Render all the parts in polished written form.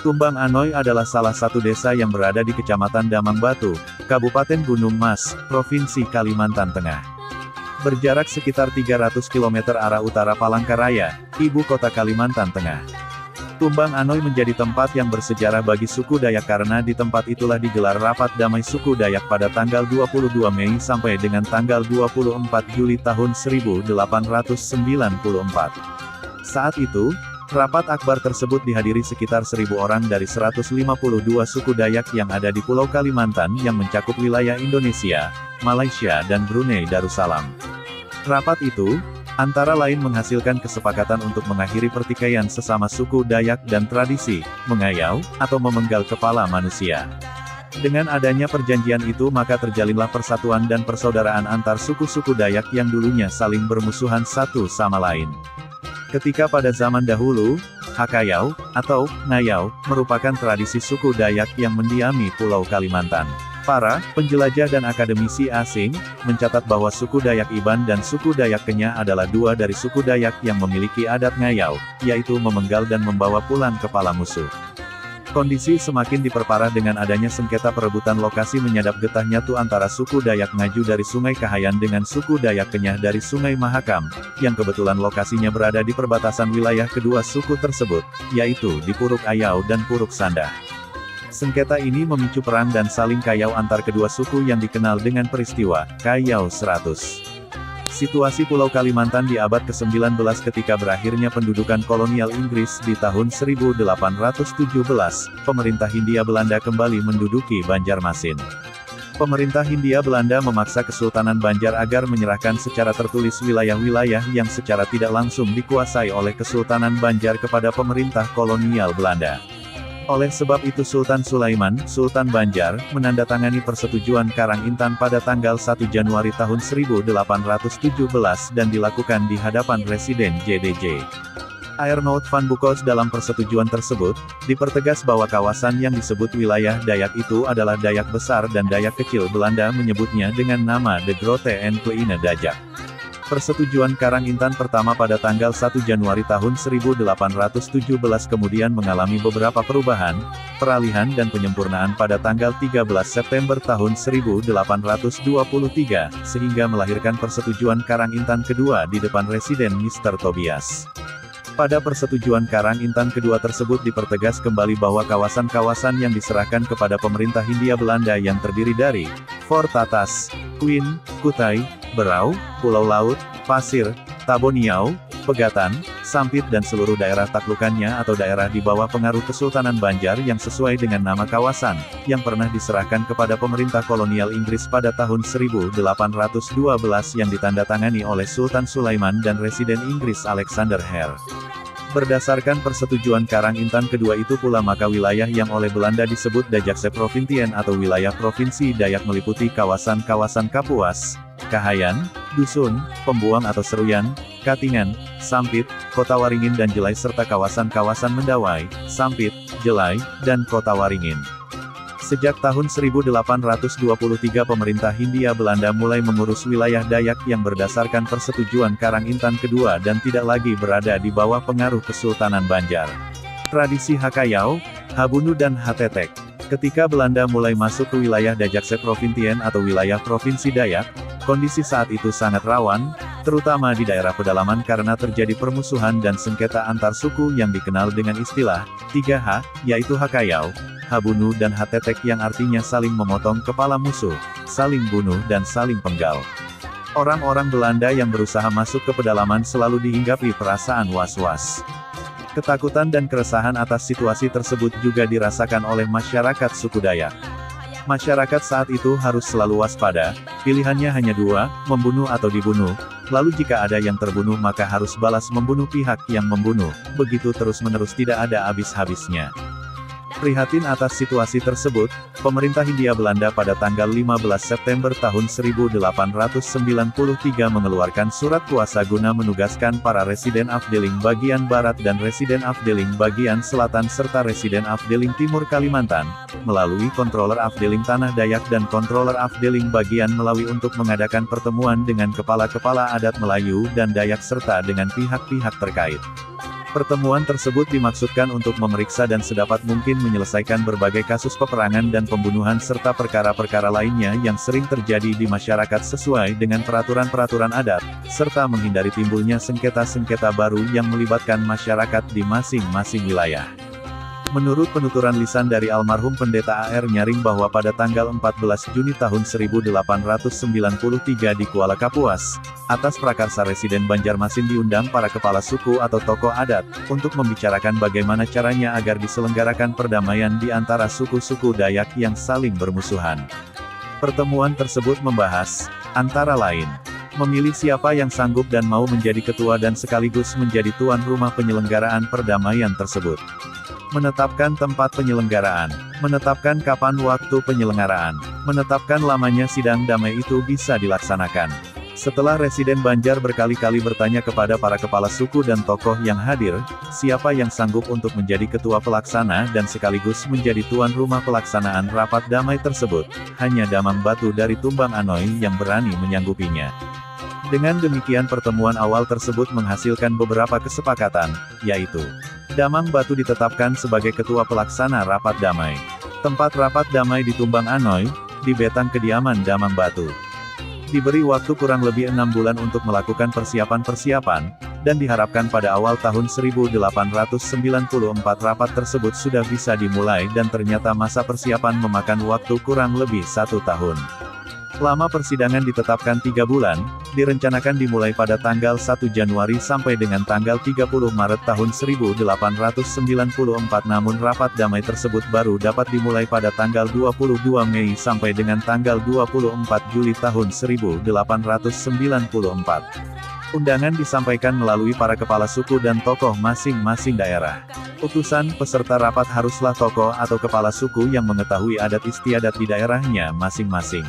Tumbang Anoy adalah salah satu desa yang berada di Kecamatan Damang Batu, Kabupaten Gunung Mas, Provinsi Kalimantan Tengah. Berjarak sekitar 300 km arah utara Palangkaraya, ibu kota Kalimantan Tengah. Tumbang Anoy menjadi tempat yang bersejarah bagi suku Dayak karena di tempat itulah digelar rapat damai suku Dayak pada tanggal 22 Mei sampai dengan tanggal 24 Juli tahun 1894. Saat itu, rapat akbar tersebut dihadiri sekitar 1.000 orang dari 152 suku Dayak yang ada di Pulau Kalimantan yang mencakup wilayah Indonesia, Malaysia dan Brunei Darussalam. Rapat itu, antara lain menghasilkan kesepakatan untuk mengakhiri pertikaian sesama suku Dayak dan tradisi, mengayau, atau memenggal kepala manusia. Dengan adanya perjanjian itu maka terjalinlah persatuan dan persaudaraan antar suku-suku Dayak yang dulunya saling bermusuhan satu sama lain. Ketika pada zaman dahulu, Hakayau, atau Ngayau, merupakan tradisi suku Dayak yang mendiami Pulau Kalimantan. Para penjelajah dan akademisi asing mencatat bahwa suku Dayak Iban dan suku Dayak Kenyah adalah dua dari suku Dayak yang memiliki adat Ngayau, yaitu memenggal dan membawa pulang kepala musuh. Kondisi semakin diperparah dengan adanya sengketa perebutan lokasi menyadap getah nyatu antara suku Dayak Ngaju dari Sungai Kahayan dengan suku Dayak Kenyah dari Sungai Mahakam, yang kebetulan lokasinya berada di perbatasan wilayah kedua suku tersebut, yaitu di Puruk Ayau dan Puruk Sandah. Sengketa ini memicu perang dan saling kayau antar kedua suku yang dikenal dengan peristiwa Kayau 100. Situasi Pulau Kalimantan di abad ke-19 ketika berakhirnya pendudukan kolonial Inggris di tahun 1817, pemerintah Hindia Belanda kembali menduduki Banjarmasin. Pemerintah Hindia Belanda memaksa Kesultanan Banjar agar menyerahkan secara tertulis wilayah-wilayah yang secara tidak langsung dikuasai oleh Kesultanan Banjar kepada pemerintah kolonial Belanda. Oleh sebab itu Sultan Sulaiman, Sultan Banjar, menandatangani persetujuan Karang-Intan pada tanggal 1 Januari tahun 1817 dan dilakukan di hadapan Residen JDJ. Arnold van Buckhuyse. Dalam persetujuan tersebut, dipertegas bahwa kawasan yang disebut wilayah Dayak itu adalah Dayak Besar dan Dayak Kecil. Belanda menyebutnya dengan nama De Grote en Kleine Dajak. Persetujuan Karang-Intan pertama pada tanggal 1 Januari tahun 1817 kemudian mengalami beberapa perubahan, peralihan dan penyempurnaan pada tanggal 13 September tahun 1823, sehingga melahirkan Persetujuan Karang-Intan kedua di depan Residen Mr. Tobias. Pada persetujuan Karang-Intan kedua tersebut dipertegas kembali bahwa kawasan-kawasan yang diserahkan kepada pemerintah Hindia Belanda yang terdiri dari Fort Tatas, Queen, Kutai, Berau, Pulau Laut, Pasir, Taboniau, Pegatan, Sampit dan seluruh daerah taklukannya atau daerah di bawah pengaruh Kesultanan Banjar yang sesuai dengan nama kawasan, yang pernah diserahkan kepada pemerintah kolonial Inggris pada tahun 1812 yang ditandatangani oleh Sultan Sulaiman dan Residen Inggris Alexander Hare. Berdasarkan persetujuan Karang-Intan kedua itu pula maka wilayah yang oleh Belanda disebut Dajakse Provintien atau wilayah Provinsi Dayak meliputi kawasan-kawasan Kapuas, Kahayan, Dusun, Pembuang atau Seruyan, Katingan, Sampit, Kota Waringin dan Jelai serta kawasan-kawasan Mendawai, Sampit, Jelai, dan Kota Waringin. Sejak tahun 1823 pemerintah Hindia Belanda mulai mengurus wilayah Dayak yang berdasarkan persetujuan Karang-Intan kedua dan tidak lagi berada di bawah pengaruh Kesultanan Banjar. Tradisi Hakayau, Habunu dan Hatetek. Ketika Belanda mulai masuk ke wilayah Dajakse Provintien atau wilayah Provinsi Dayak, kondisi saat itu sangat rawan, terutama di daerah pedalaman karena terjadi permusuhan dan sengketa antar suku yang dikenal dengan istilah 3H, yaitu Hakayau, Habunu dan Hatetek yang artinya saling memotong kepala musuh, saling bunuh dan saling penggal. Orang-orang Belanda yang berusaha masuk ke pedalaman selalu dihinggapi perasaan was-was. Ketakutan dan keresahan atas situasi tersebut juga dirasakan oleh masyarakat suku Dayak. Masyarakat saat itu harus selalu waspada, pilihannya hanya dua, membunuh atau dibunuh, lalu jika ada yang terbunuh maka harus balas membunuh pihak yang membunuh, begitu terus-menerus tidak ada habis-habisnya. Prihatin atas situasi tersebut, pemerintah Hindia Belanda pada tanggal 15 September tahun 1893 mengeluarkan surat kuasa guna menugaskan para Residen Afdeling bagian Barat dan Residen Afdeling bagian Selatan serta Residen Afdeling Timur Kalimantan, melalui Controller Afdeling Tanah Dayak dan Controller Afdeling bagian Melawi untuk mengadakan pertemuan dengan kepala-kepala adat Melayu dan Dayak serta dengan pihak-pihak terkait. Pertemuan tersebut dimaksudkan untuk memeriksa dan sedapat mungkin menyelesaikan berbagai kasus peperangan dan pembunuhan serta perkara-perkara lainnya yang sering terjadi di masyarakat sesuai dengan peraturan-peraturan adat, serta menghindari timbulnya sengketa-sengketa baru yang melibatkan masyarakat di masing-masing wilayah. Menurut penuturan lisan dari almarhum Pendeta AR Nyaring bahwa pada tanggal 14 Juni tahun 1893 di Kuala Kapuas, atas prakarsa Residen Banjarmasin diundang para kepala suku atau tokoh adat, untuk membicarakan bagaimana caranya agar diselenggarakan perdamaian di antara suku-suku Dayak yang saling bermusuhan. Pertemuan tersebut membahas, antara lain, memilih siapa yang sanggup dan mau menjadi ketua dan sekaligus menjadi tuan rumah penyelenggaraan perdamaian tersebut. Menetapkan tempat penyelenggaraan, menetapkan kapan waktu penyelenggaraan, menetapkan lamanya sidang damai itu bisa dilaksanakan. Setelah Residen Banjar berkali-kali bertanya kepada para kepala suku dan tokoh yang hadir, siapa yang sanggup untuk menjadi ketua pelaksana dan sekaligus menjadi tuan rumah pelaksanaan rapat damai tersebut, hanya Damang Batu dari Tumbang Anoy yang berani menyanggupinya. Dengan demikian pertemuan awal tersebut menghasilkan beberapa kesepakatan, yaitu Damang Batu ditetapkan sebagai ketua pelaksana rapat damai. Tempat rapat damai di Tumbang Anoy, di Betang kediaman Damang Batu. Diberi waktu kurang lebih 6 bulan untuk melakukan persiapan-persiapan, dan diharapkan pada awal tahun 1894 rapat tersebut sudah bisa dimulai dan ternyata masa persiapan memakan waktu kurang lebih 1 tahun. Lama persidangan ditetapkan 3 bulan, direncanakan dimulai pada tanggal 1 Januari sampai dengan tanggal 30 Maret tahun 1894 namun rapat damai tersebut baru dapat dimulai pada tanggal 22 Mei sampai dengan tanggal 24 Juli tahun 1894. Undangan disampaikan melalui para kepala suku dan tokoh masing-masing daerah. Utusan peserta rapat haruslah tokoh atau kepala suku yang mengetahui adat istiadat di daerahnya masing-masing.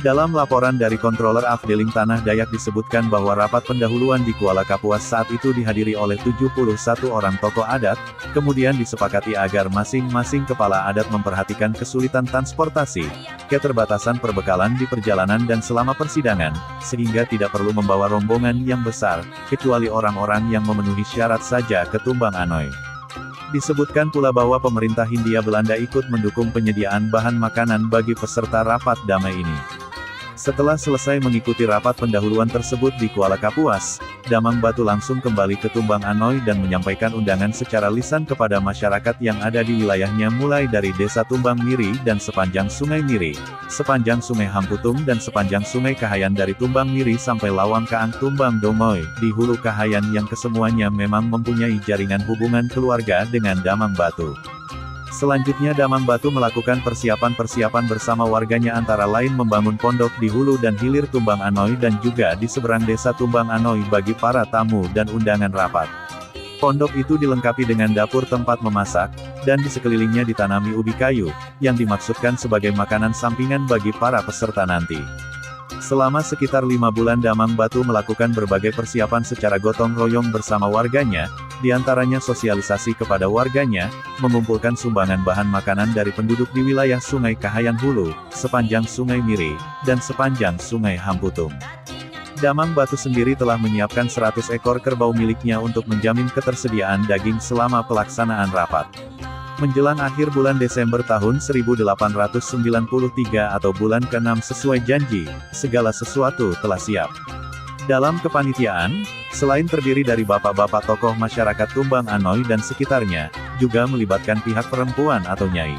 Dalam laporan dari Controller Afdeling Tanah Dayak disebutkan bahwa rapat pendahuluan di Kuala Kapuas saat itu dihadiri oleh 71 orang tokoh adat, kemudian disepakati agar masing-masing kepala adat memperhatikan kesulitan transportasi, keterbatasan perbekalan di perjalanan dan selama persidangan, sehingga tidak perlu membawa rombongan yang besar, kecuali orang-orang yang memenuhi syarat saja ke Tumbang Anoy. Disebutkan pula bahwa pemerintah Hindia Belanda ikut mendukung penyediaan bahan makanan bagi peserta rapat damai ini. Setelah selesai mengikuti rapat pendahuluan tersebut di Kuala Kapuas, Damang Batu langsung kembali ke Tumbang Anoy dan menyampaikan undangan secara lisan kepada masyarakat yang ada di wilayahnya mulai dari Desa Tumbang Miri dan sepanjang Sungai Miri, sepanjang Sungai Hamputung dan sepanjang Sungai Kahayan dari Tumbang Miri sampai Lawang Kaang Tumbang Dongoy, di Hulu Kahayan yang kesemuanya memang mempunyai jaringan hubungan keluarga dengan Damang Batu. Selanjutnya Damang Batu melakukan persiapan-persiapan bersama warganya antara lain membangun pondok di hulu dan hilir Tumbang Anoy dan juga di seberang desa Tumbang Anoy bagi para tamu dan undangan rapat. Pondok itu dilengkapi dengan dapur tempat memasak, dan di sekelilingnya ditanami ubi kayu, yang dimaksudkan sebagai makanan sampingan bagi para peserta nanti. Selama sekitar 5 bulan Damang Batu melakukan berbagai persiapan secara gotong royong bersama warganya, diantaranya sosialisasi kepada warganya, mengumpulkan sumbangan bahan makanan dari penduduk di wilayah Sungai Kahayan Hulu, sepanjang Sungai Miri, dan sepanjang Sungai Hamputung. Damang Batu sendiri telah menyiapkan 100 ekor kerbau miliknya untuk menjamin ketersediaan daging selama pelaksanaan rapat. Menjelang akhir bulan Desember tahun 1893 atau bulan ke-6 sesuai janji, segala sesuatu telah siap. Dalam kepanitiaan, selain terdiri dari bapak-bapak tokoh masyarakat Tumbang Anoy dan sekitarnya, juga melibatkan pihak perempuan atau nyai.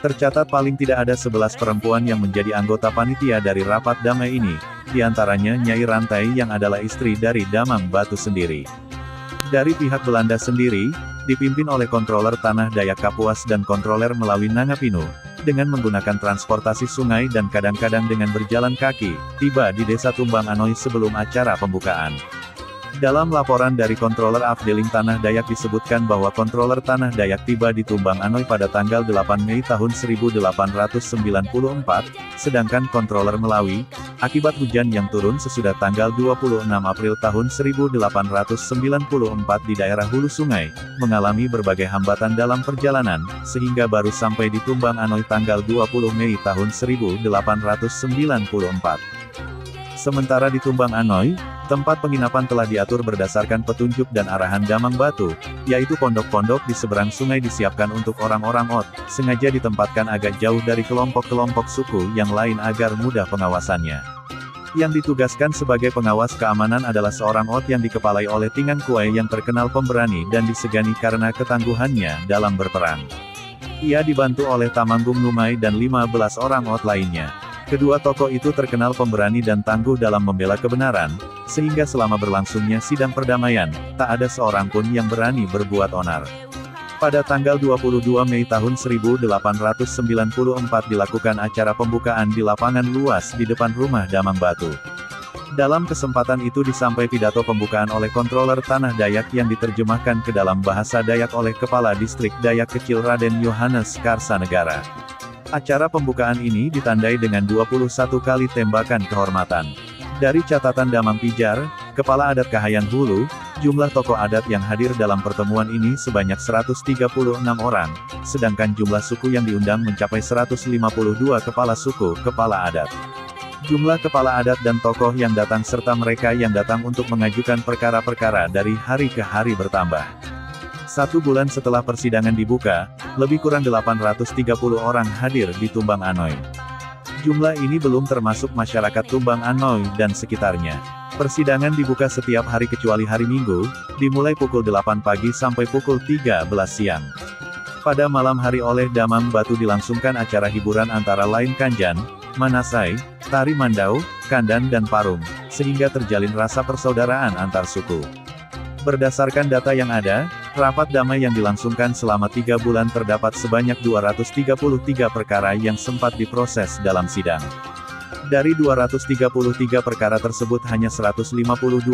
Tercatat paling tidak ada 11 perempuan yang menjadi anggota panitia dari rapat damai ini, diantaranya Nyai Rantai yang adalah istri dari Damang Batu sendiri. Dari pihak Belanda sendiri, dipimpin oleh Controller Tanah Dayak Kapuas dan Controller Melawi Nangapinu, dengan menggunakan transportasi sungai dan kadang-kadang dengan berjalan kaki, tiba di desa Tumbang Anoy sebelum acara pembukaan. Dalam laporan dari Controller Afdeling Tanah Dayak disebutkan bahwa Controller Tanah Dayak tiba di Tumbang Anoy pada tanggal 8 Mei tahun 1894, sedangkan Controller Melawi, akibat hujan yang turun sesudah tanggal 26 April tahun 1894 di daerah hulu sungai, mengalami berbagai hambatan dalam perjalanan, sehingga baru sampai di Tumbang Anoy tanggal 20 Mei tahun 1894. Sementara di Tumbang Anoy, tempat penginapan telah diatur berdasarkan petunjuk dan arahan Damang Batu, yaitu pondok-pondok di seberang sungai disiapkan untuk orang-orang OT, sengaja ditempatkan agak jauh dari kelompok-kelompok suku yang lain agar mudah pengawasannya. Yang ditugaskan sebagai pengawas keamanan adalah seorang OT yang dikepalai oleh Tingan Kuai yang terkenal pemberani dan disegani karena ketangguhannya dalam berperang. Ia dibantu oleh Tamanggung Numai dan 15 orang OT lainnya. Kedua tokoh itu terkenal pemberani dan tangguh dalam membela kebenaran, sehingga selama berlangsungnya sidang perdamaian, tak ada seorang pun yang berani berbuat onar. Pada tanggal 22 Mei tahun 1894 dilakukan acara pembukaan di lapangan luas di depan rumah Damang Batu. Dalam kesempatan itu disampaikan pidato pembukaan oleh Kontroler Tanah Dayak yang diterjemahkan ke dalam bahasa Dayak oleh Kepala Distrik Dayak Kecil Raden Yohanes Karsanegara. Acara pembukaan ini ditandai dengan 21 kali tembakan kehormatan. Dari catatan Damang Pijar, Kepala Adat Kahayan Hulu, jumlah tokoh adat yang hadir dalam pertemuan ini sebanyak 136 orang, sedangkan jumlah suku yang diundang mencapai 152 kepala suku, kepala adat. Jumlah kepala adat dan tokoh yang datang serta mereka yang datang untuk mengajukan perkara-perkara dari hari ke hari bertambah. 1 bulan setelah persidangan dibuka, lebih kurang 830 orang hadir di Tumbang Anoy. Jumlah ini belum termasuk masyarakat Tumbang Anoy dan sekitarnya. Persidangan dibuka setiap hari kecuali hari Minggu, dimulai pukul 8 pagi sampai pukul 13 siang. Pada malam hari oleh Damang Batu dilangsungkan acara hiburan antara lain kanjan, manasai, tari mandau, kandan dan parung, sehingga terjalin rasa persaudaraan antar suku. Berdasarkan data yang ada, rapat damai yang dilangsungkan selama 3 bulan terdapat sebanyak 233 perkara yang sempat diproses dalam sidang. Dari 233 perkara tersebut hanya 152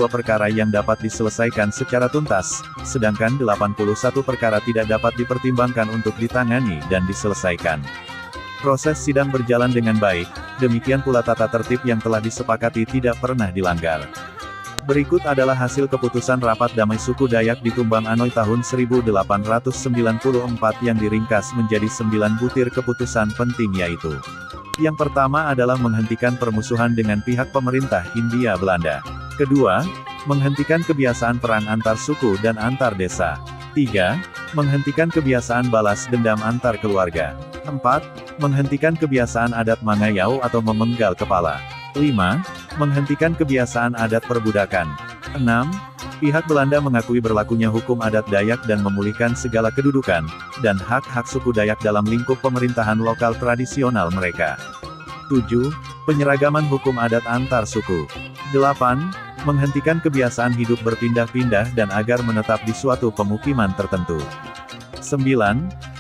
perkara yang dapat diselesaikan secara tuntas, sedangkan 81 perkara tidak dapat dipertimbangkan untuk ditangani dan diselesaikan. Proses sidang berjalan dengan baik, demikian pula tata tertib yang telah disepakati tidak pernah dilanggar. Berikut adalah hasil keputusan Rapat Damai Suku Dayak di Tumbang Anoy tahun 1894 yang diringkas menjadi 9 butir keputusan penting yaitu. Yang pertama adalah menghentikan permusuhan dengan pihak pemerintah Hindia Belanda. Kedua, menghentikan kebiasaan perang antar suku dan antar desa. 3. Menghentikan kebiasaan balas dendam antar keluarga. 4. Menghentikan kebiasaan adat mangayau atau memenggal kepala. 5. Menghentikan kebiasaan adat perbudakan. 6. Pihak Belanda mengakui berlakunya hukum adat Dayak dan memulihkan segala kedudukan, dan hak-hak suku Dayak dalam lingkup pemerintahan lokal tradisional mereka. 7. Penyeragaman hukum adat antar suku. 8. Menghentikan kebiasaan hidup berpindah-pindah dan agar menetap di suatu pemukiman tertentu. 9.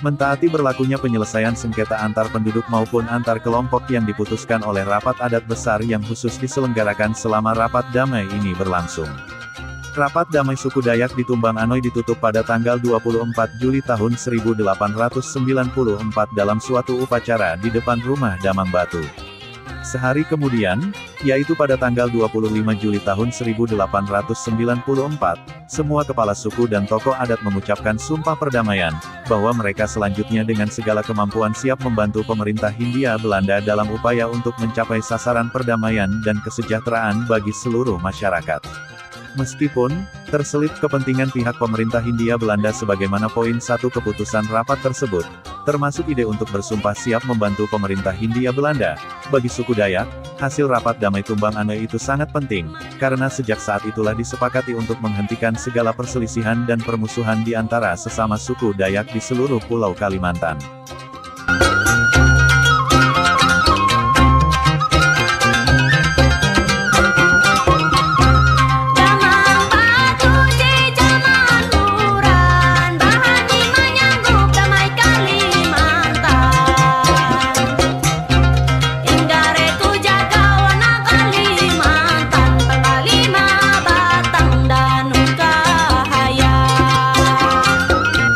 Mentaati berlakunya penyelesaian sengketa antar penduduk maupun antar kelompok yang diputuskan oleh rapat adat besar yang khusus diselenggarakan selama rapat damai ini berlangsung. Rapat Damai Suku Dayak di Tumbang Anoy ditutup pada tanggal 24 Juli tahun 1894 dalam suatu upacara di depan rumah Damang Batu. Sehari kemudian, yaitu pada tanggal 25 Juli tahun 1894, semua kepala suku dan tokoh adat mengucapkan sumpah perdamaian, bahwa mereka selanjutnya dengan segala kemampuan siap membantu pemerintah Hindia Belanda dalam upaya untuk mencapai sasaran perdamaian dan kesejahteraan bagi seluruh masyarakat. Meskipun terselip kepentingan pihak pemerintah Hindia Belanda sebagaimana poin 1 keputusan rapat tersebut, termasuk ide untuk bersumpah siap membantu pemerintah Hindia Belanda, bagi suku Dayak, hasil rapat damai Tumbang Anoy itu sangat penting, karena sejak saat itulah disepakati untuk menghentikan segala perselisihan dan permusuhan di antara sesama suku Dayak di seluruh Pulau Kalimantan.